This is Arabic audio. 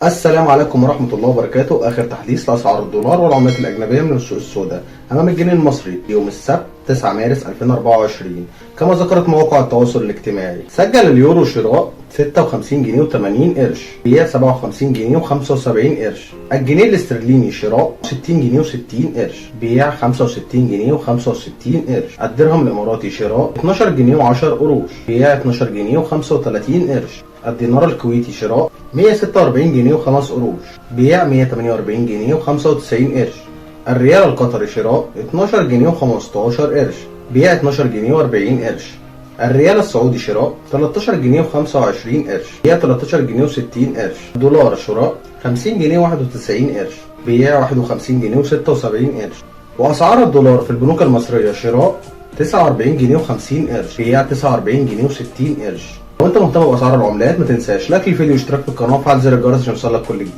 السلام عليكم ورحمة الله وبركاته. آخر تحديث لأسعار الدولار والعملات الأجنبية من السوق السوداء أمام الجنيه المصري يوم السبت 9 مارس 2024. كما ذكرت مواقع التواصل الاجتماعي، سجل اليورو شراء 56 جنيه و80 قرش، بيع 57 جنيه و75 قرش. الجنيه الاسترليني شراء 60 جنيه و60 قرش، بيع 65 جنيه و65 قرش. الدرهم الإماراتي شراء 12 جنيه و10 قروش، بيع 12 جنيه و35 قرش. الدينار الكويتي شراء 146 جنيه و5 قروش، بيع 148 جنيه و95 قرش. الريال القطري شراء 12 جنيه و15 قرش، بيع 12 جنيه و40 قرش. الريال السعودي شراء 13 جنيه و25 قرش، بيع 13 جنيه و60 قرش. الدولار شراء 50 جنيه و91 قرش، بيع 51 جنيه و76 قرش. وأسعار الدولار في البنوك المصرية: شراء 49 جنيه و50 قرش، بيع 49 جنيه و60 قرش. لو انت مهتم باسعار العملات ما تنساش لايك الفيديو واشتراك في القناه وفعل زر الجرس عشان يوصلك كل جديد.